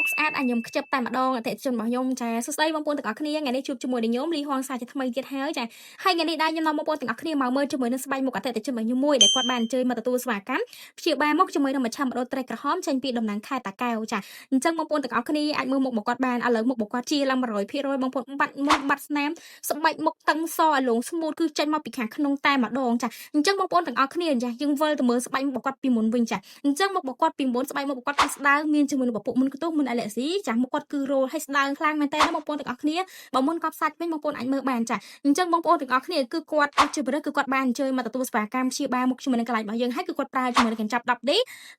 មុខស្អាតឲ្យខ្ញុំខ្ជិបតែម្ដងអតិថិជនរបស់ខ្ញុំចាសួស្ដីបងប្អូនទាំងអស់គ្នាថ្ងៃនេះជួបជាមួយនឹងខ្ញុំលីហងសាជាថ្មីទៀតហើយចាហើយថ្ងៃនេះដែរខ្ញុំនាំបងប្អូនទាំងអស់គ្នាមកមើលជាមួយនឹងស្បែកមុខអតិថិជនរបស់ខ្ញុំមួយដែលគាត់បានអញ្ជើញមកទទួលសេវាកម្មព្យាបាលមុខជាមួយនឹងមជ្ឈមណ្ឌលត្រីក្រហមចេញពីតំណាងខេត្តតាកែវចាអញ្ចឹងបងប្អូនទាំងអស់គ្នាអាចមើលមុខរបស់គាត់បានឥឡូវមុខរបស់គាត់ជាឡើង100%បងប្អូនបាត់មុខបាត់ស្នាមស្បែកមុខតឹងសឲ្យលងស្មូតគឺចេញមកពីខាងក្នុងតែម្ដងចាអញ្ចឹងបងប្អូនទាំងអស់គ្នាចាយើងវិលទៅមើលស្បែកមុខរបស់គាត់ពីមុនវិញចាអញ្ចឹងមុខរបស់គាត់ពីមុនស្បែកមុខរបស់គាត់គឺស្ដើងមានជាមួយនឹងពពុះមុនខ្ទុះមុនអាឡែស៊ីចាមុខគាត់គឺរោលហើយស្ដើងខ្លាំងមែនតើបងប្អូនទាំងអស់គ្នាបើមុនកប់សាច់វិញបងប្អូនអាចមើលបានចាអញ្ចឹងបងប្អូនទាំងអស់គ្នាគឺគាត់អត់ជាបរិះគឺគាត់បានអញ្ជើញមកទទួលសេវាកម្មព្យាបាលមុខជាមួយនឹងកន្លែងរបស់យើងហើយគឺគាត់ប្រើជាមួយនឹងកញ្ចប់ 10D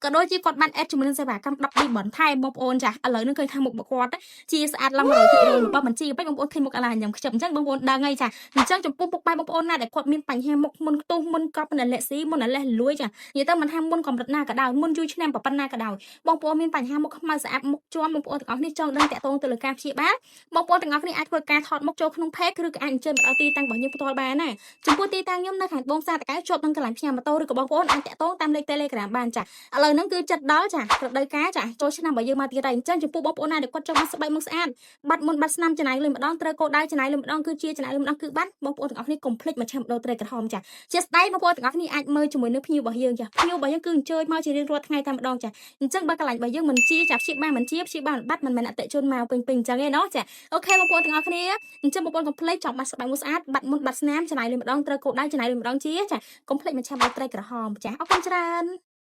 ក៏ដូចជាគាត់បានអេដជាមួយនឹងសេវាកម្ម 10D បន្ថែមបងប្អូនចាឥឡូវនេះឃើញថាមុខរបស់គាត់ជាស្អាតឡើង100%បើមិនជាពេកបងប្អូនឃើញមុខអាឡាខ្ញុំខ្ជិបអញ្ចឹងបងប្អូនដឹងហើយចាអញ្ចឹងចំពោះពុកប៉ែបងប្អូនណាដែលគាត់មានបញ្ហាមុខមុនខ្ទុះមុនកប់មុនអាឡែស៊ីមុនអាឡែលួយចានិយាយទៅមិនថាមុនកម្រិតណាក៏ដោយមុនយូរឆ្នាំប៉ុណ្ណាក៏ដោយបងប្អូនមានបញ្ហាមុខខ្មៅស្អាតមុខជាំបងប្អូនទាំងអស់គ្នាចង់ដឹងតាក់ទងទៅលើការព្យាបាលបងប្អូនទាំងអស់គ្នាអាចធ្វើការថតមុខចូលក្នុង page ឬក៏អាចអញ្ជើញមកដល់ទីតាំងរបស់យើងផ្ទាល់បានណាចំពោះទីតាំងខ្ញុំនៅខាងត្បូងផ្សារតកែវជាប់នឹងកន្លែងផ្ញើម៉ូតូឬក៏បងប្អូនអាចតាក់ទងតាមលេខ Telegram បានចាឥឡូវហ្នឹងគឺចិត្តដល់ចារដូវកាលចាចូលឆ្នាំរបស់យើងមកទៀតហើយអញ្ចឹងចំពោះបងប្អូនណាដែលគាត់ចង់បានស្បែកមុខស្អាតបាត់មុនបាត់ស្នាមចំណាយលុយម្ដងត្រូវកោដៅចំណាយលុយម្ដងគឺជាចំណាយលុយម្ដងគឺបាត់បងប្អូនទាំងអស់គ្នាកុំភ្លេចមកឆាំដូរត្រីក្រហមចាជាស្ដីបងប្អូនទាំងអស់គ្នាអាចមើលជាមួយនឹងភ្ញៀវរបស់យើងចាភ្ញៀវរបស់យើងគឺអញ្ជើញមកជារៀងរាល់ថ្ងៃតែម្ដងចាអញ្ចឹងបើកន្លែងរបស់យើងមិនជាចាព្យាបាលមិនជាព្យាបាលបាត់មិនមែនអតិជនមកពេញអញ្ចឹងឯណោះចាអូខេបងប្អូនទាំងអស់គ្នាអញ្ចឹងបងប្អូនកុំភ្លេចចង់បាត់ស្បែកមុខស្អាតបាត់មុនបាត់ស្នាមចំណាយលុយម្ដងត្រូវកោដៅចំណាយលុយម្ដងជាចាកុំភ្លេចមកឆាំដូរត្រីក្រហមចាអរគុណច្រើន